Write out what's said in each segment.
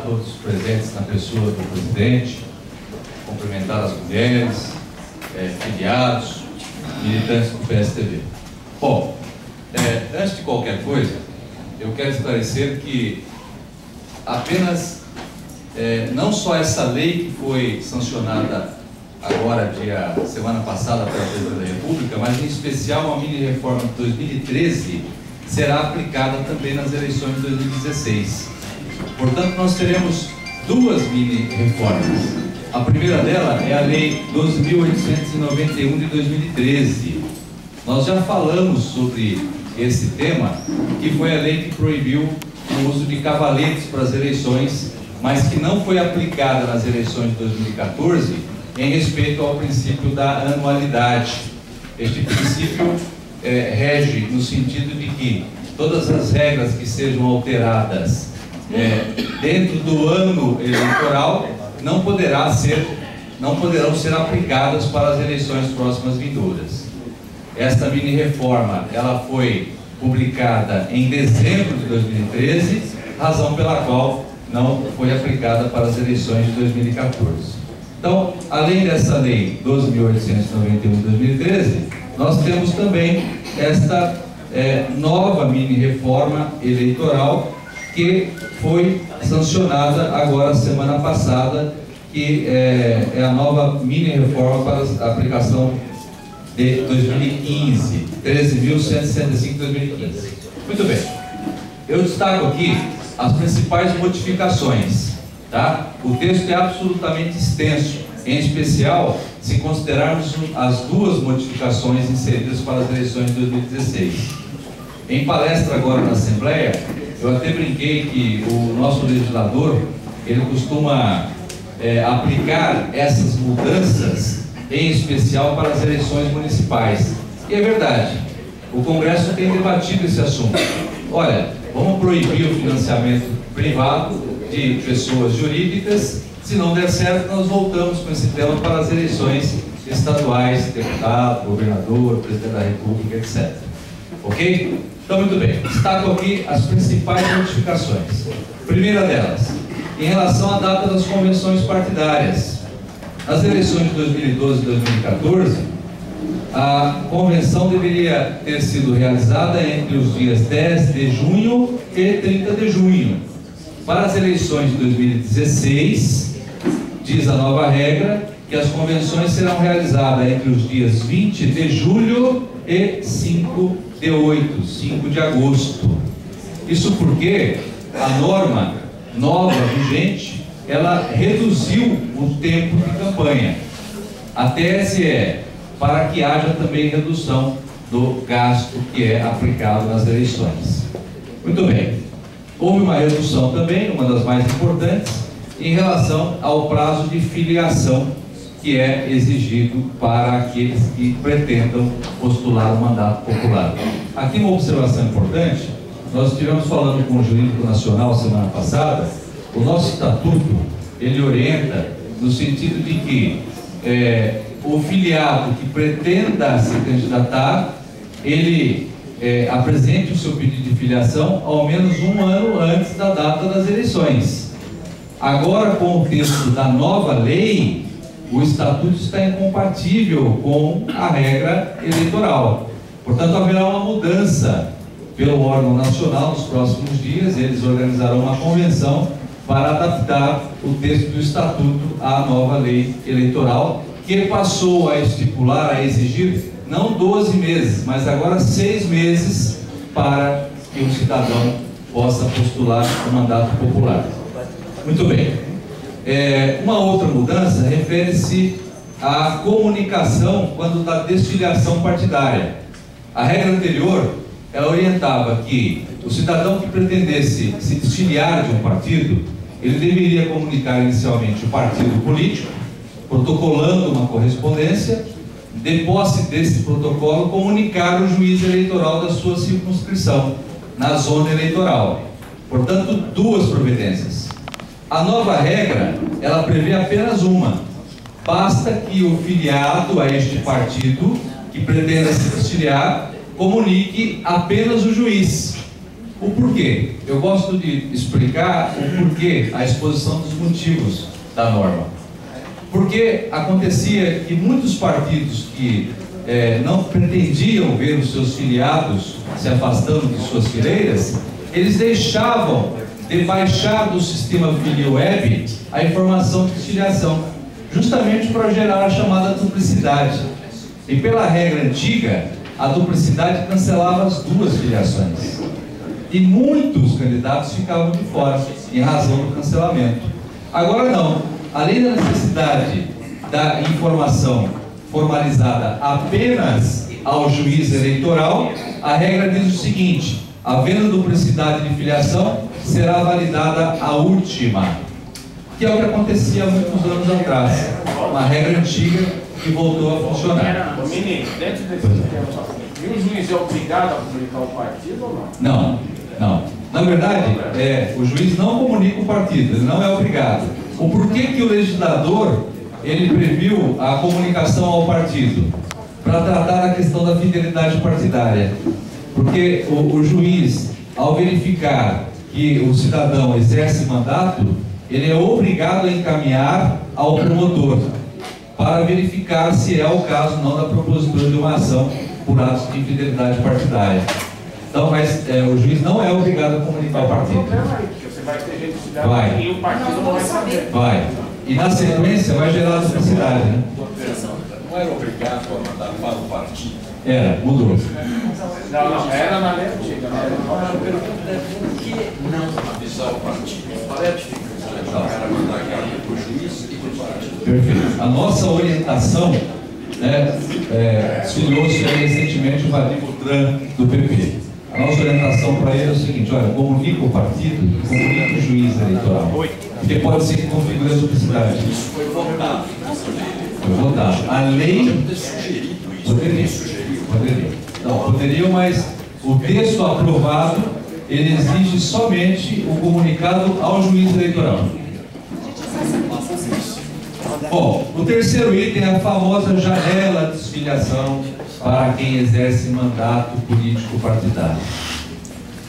todos os presentes na pessoa do presidente, cumprimentar as mulheres, filiados, militantes do PSDB. Bom, antes de qualquer coisa, eu quero esclarecer que apenas, não só essa lei que foi sancionada agora, semana passada, pela Presidência da República, mas em especial uma mini-reforma de 2013, será aplicada também nas eleições de 2016. Portanto, nós teremos duas mini-reformas. A primeira dela é a Lei 12.891 de 2013. Nós já falamos sobre esse tema, que foi a lei que proibiu o uso de cavaletes para as eleições, mas que não foi aplicada nas eleições de 2014, em respeito ao princípio da anualidade. Este princípio rege no sentido de que todas as regras que sejam alteradas dentro do ano eleitoral não poderão ser aplicadas para as eleições próximas vindouras. Esta mini-reforma, ela foi publicada em dezembro de 2013, razão pela qual não foi aplicada para as eleições de 2014. Então, além dessa lei 12.891 de 2013, nós temos também esta nova mini-reforma eleitoral que foi sancionada agora semana passada, que é a nova mini-reforma para a aplicação de 2015, 13.165 de 2015. Muito bem, eu destaco aqui as principais modificações, tá? O texto é absolutamente extenso, em especial se considerarmos as duas modificações inseridas para as eleições de 2016. Em palestra agora na Assembleia, eu até brinquei que o nosso legislador, ele costuma aplicar essas mudanças, em especial para as eleições municipais. E é verdade, o Congresso tem debatido esse assunto. Olha, vamos proibir o financiamento privado de pessoas jurídicas. Se não der certo, nós voltamos com esse tema para as eleições estaduais, deputado, governador, presidente da República, etc. Ok? Então, muito bem. Destaco aqui as principais modificações. Primeira delas, em relação à data das convenções partidárias. Nas eleições de 2012 e 2014, a convenção deveria ter sido realizada entre os dias 10 de junho e 30 de junho. Para as eleições de 2016, diz a nova regra que as convenções serão realizadas entre os dias 20 de julho e 5 de agosto. Isso porque a norma nova vigente, ela reduziu o tempo de campanha. A tese é para que haja também redução do gasto que é aplicado nas eleições. Muito bem. Houve uma redução também, uma das mais importantes, em relação ao prazo de filiação que é exigido para aqueles que pretendam postular o mandato popular. Aqui uma observação importante: nós estivemos falando com o Jurídico Nacional semana passada. O nosso estatuto, ele orienta no sentido de que o filiado que pretenda se candidatar, ele apresente o seu pedido de filiação ao menos um ano antes da data das eleições. Agora, com o texto da nova lei, o estatuto está incompatível com a regra eleitoral. Portanto, haverá uma mudança pelo órgão nacional nos próximos dias. Eles organizarão uma convenção para adaptar o texto do estatuto à nova lei eleitoral, que passou a estipular, a exigir, não 12 meses, mas agora 6 meses para que o cidadão possa postular o mandato popular. Muito bem. Uma outra mudança refere-se à comunicação quando da desfiliação partidária. A regra anterior, ela orientava que o cidadão que pretendesse se desfiliar de um partido, ele deveria comunicar inicialmente o partido político, protocolando uma correspondência. De posse desse protocolo, comunicar o juiz eleitoral da sua circunscrição, na zona eleitoral. Portanto, duas providências. A nova regra, ela prevê apenas uma. Basta que o filiado a este partido, que pretenda se desfiliar, comunique apenas o juiz. O porquê? Eu gosto de explicar o porquê, a exposição dos motivos da norma. Porque acontecia que muitos partidos que não pretendiam ver os seus filiados se afastando de suas fileiras, eles deixavam de baixar do sistema FiliWeb a informação de filiação, justamente para gerar a chamada duplicidade. E pela regra antiga, a duplicidade cancelava as duas filiações. E muitos candidatos ficavam de fora, em razão do cancelamento. Agora não. Além da necessidade da informação formalizada apenas ao juiz eleitoral, a regra diz o seguinte: havendo duplicidade de filiação, será validada a última, que é o que acontecia há muitos anos atrás, uma regra antiga que voltou a funcionar. Menino, dentro desse sistema, e o juiz é obrigado a comunicar o partido ou não? Não. Na verdade, o juiz não comunica o partido, ele não é obrigado. O porquê que o legislador ele previu a comunicação ao partido? Para tratar da questão da fidelidade partidária. Porque o juiz, ao verificar que o cidadão exerce mandato, ele é obrigado a encaminhar ao promotor para verificar se é o caso não da propositura de uma ação por atos de infidelidade partidária. Então, mas o juiz não é obrigado a comunicar o partido. Porque você vai ter gente cidadão e o partido não vai saber. Vai. E na sequência vai gerar duplicidade, né? Não era obrigado a mandar para o partido? Era, mudou. Não, era na lei antiga. Por que não avisar o partido? Qual é a dificuldade? O cara mandar carta para o juiz e para o partido. Perfeito. A nossa orientação, estudou-se recentemente o Vadim do PP. A nossa orientação para ele é o seguinte: olha, comunica o partido, comunica o juiz eleitoral. Porque pode ser que configure a duplicidade. Isso foi votado. Foi votado. A lei poderia. Não, poderia, mas o texto aprovado, ele exige somente o comunicado ao juiz eleitoral. Bom, o terceiro item é a famosa janela de desfiliação para quem exerce mandato político partidário.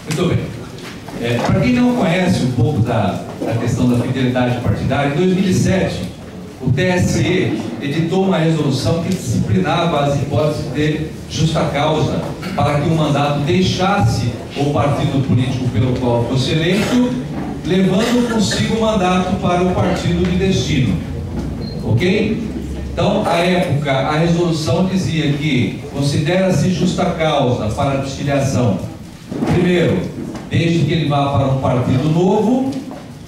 Muito bem. Para quem não conhece um pouco da questão da fidelidade partidária, em 2007, o TSE editou uma resolução que disciplinava as hipóteses de justa causa para que o mandato deixasse o partido político pelo qual fosse eleito, levando consigo o mandato para o partido de destino. Ok? Então, à época, a resolução dizia que considera-se justa causa para a desfiliação, primeiro, desde que ele vá para um partido novo;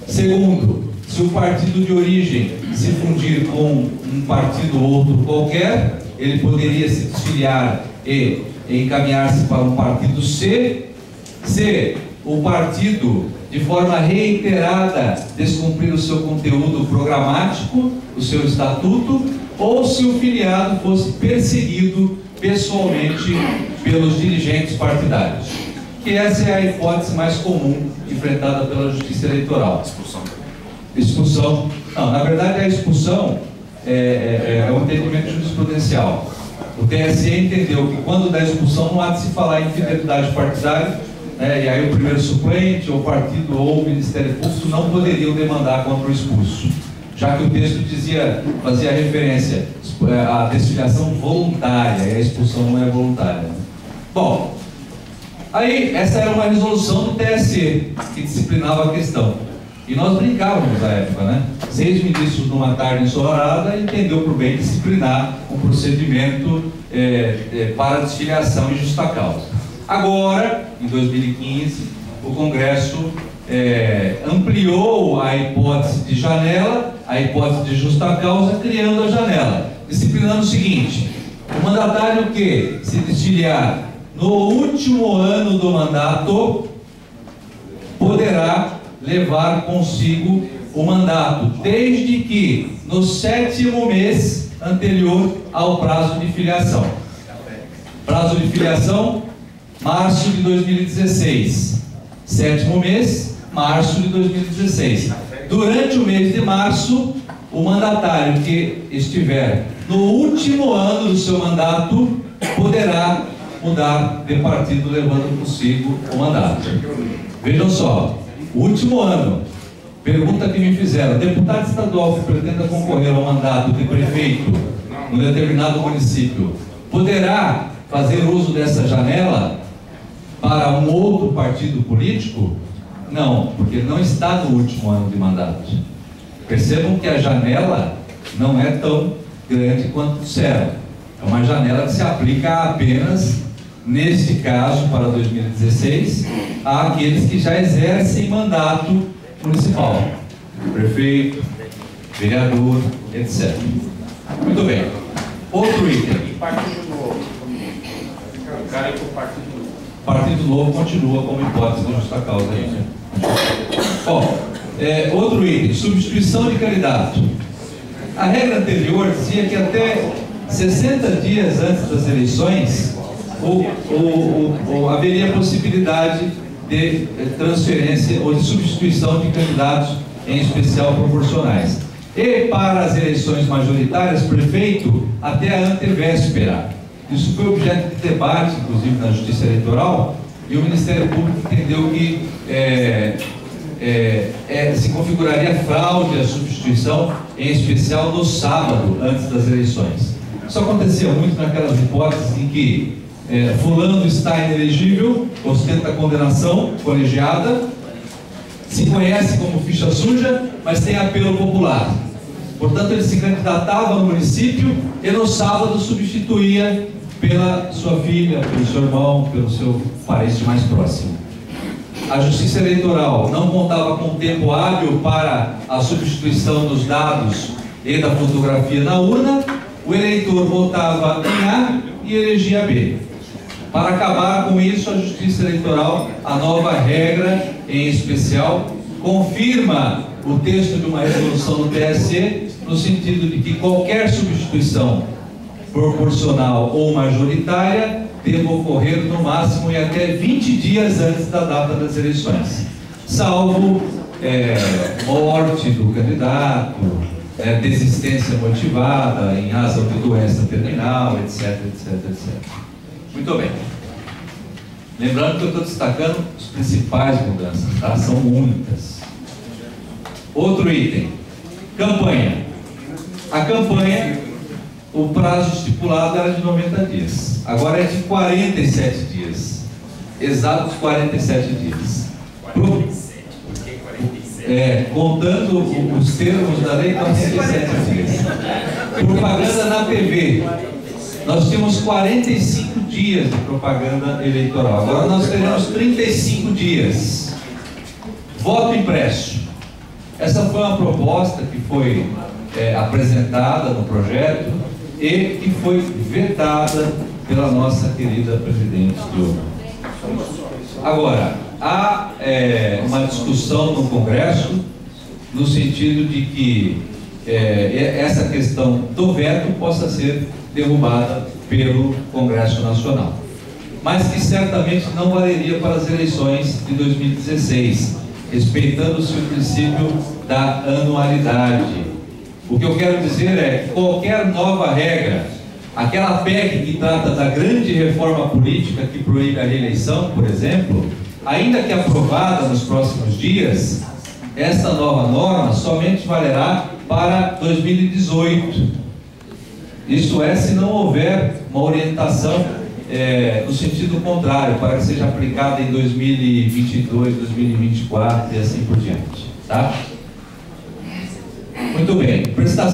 segundo, se o partido de origem se fundir com um partido ou outro qualquer, ele poderia se desfiliar e encaminhar-se para um partido C. Se o partido, de forma reiterada, descumprir o seu conteúdo programático, o seu estatuto, ou se o filiado fosse perseguido pessoalmente pelos dirigentes partidários. Que essa é a hipótese mais comum enfrentada pela Justiça Eleitoral. Expulsão. Não, na verdade a expulsão é um entendimento jurisprudencial. O TSE entendeu que quando da expulsão não há de se falar em fidelidade partidária, e aí o primeiro suplente, ou partido, ou o Ministério Público não poderiam demandar contra o expulso, já que o texto fazia referência à desfiliação voluntária, e a expulsão não é voluntária. Bom, aí essa era uma resolução do TSE que disciplinava a questão. E nós brincávamos na época, né? 6 ministros numa tarde ensolarada entendeu por bem disciplinar um procedimento para desfiliação em justa causa. Agora, em 2015, o Congresso ampliou a hipótese de janela, a hipótese de justa causa, criando a janela, disciplinando o seguinte: o mandatário que se desfiliar no último ano do mandato poderá levar consigo o mandato, desde que no 7º mês anterior ao prazo de filiação. Prazo de filiação, março de 2016. 7º mês, março de 2016. Durante o mês de março, o mandatário que estiver no último ano do seu mandato poderá mudar de partido, levando consigo o mandato. Vejam só, o último ano, pergunta que me fizeram: deputado estadual que pretenda concorrer ao mandato de prefeito num determinado município, poderá fazer uso dessa janela para um outro partido político? Não, porque não está no último ano de mandato. Percebam que a janela não é tão grande quanto disseram. É uma janela que se aplica apenas, neste caso, para 2016, àqueles que já exercem mandato municipal, prefeito, vereador, etc. Muito bem. Outro item. E Partido Novo? O cara é pro Partido Novo. Partido Novo continua como hipótese de justa causa aí, né? Outro item, substituição de candidato. A regra anterior dizia que até 60 dias antes das eleições haveria possibilidade de transferência ou de substituição de candidatos, em especial proporcionais. E para as eleições majoritárias, prefeito, até a antevéspera. Isso foi objeto de debate, inclusive, na Justiça Eleitoral, e o Ministério Público entendeu que se configuraria fraude a substituição, em especial no sábado, antes das eleições. Isso acontecia muito naquelas hipóteses em que fulano está inelegível, ostenta condenação colegiada, se conhece como ficha suja, mas tem apelo popular. Portanto, ele se candidatava no município e no sábado substituía pela sua filha, pelo seu irmão, pelo seu parente mais próximo. A Justiça Eleitoral não contava com tempo hábil para a substituição dos dados e da fotografia na urna. O eleitor votava em A e elegia B. Para acabar com isso, a Justiça Eleitoral, a nova regra, em especial, confirma o texto de uma resolução do TSE, no sentido de que qualquer substituição proporcional ou majoritária deva ocorrer no máximo e até 20 dias antes da data das eleições, salvo morte do candidato, desistência motivada em razão de doença terminal, etc, etc, etc. Muito bem. Lembrando que eu estou destacando as principais mudanças, tá? São muitas. Outro item, campanha. A campanha, o prazo estipulado era de 90 dias. Agora é de 47 dias. Exatos 47 dias. 47, por que 47? Contando os termos da lei, 47 dias. Propaganda na TV. Nós tínhamos 45 dias de propaganda eleitoral. Agora nós teremos 35 dias. Voto impresso. Essa foi uma proposta que foi apresentada no projeto e que foi vetada pela nossa querida presidente Dilma. Agora, há uma discussão no Congresso no sentido de que essa questão do veto possa ser derrubada pelo Congresso Nacional, mas que certamente não valeria para as eleições de 2016, respeitando-se o princípio da anualidade. O que eu quero dizer é que qualquer nova regra, aquela PEC que trata da grande reforma política que proíbe a reeleição, por exemplo, ainda que aprovada nos próximos dias, esta nova norma somente valerá para 2018. Isso é, se não houver uma orientação no sentido contrário, para que seja aplicada em 2022, 2024 e assim por diante. Tá? Muito bem. Prestação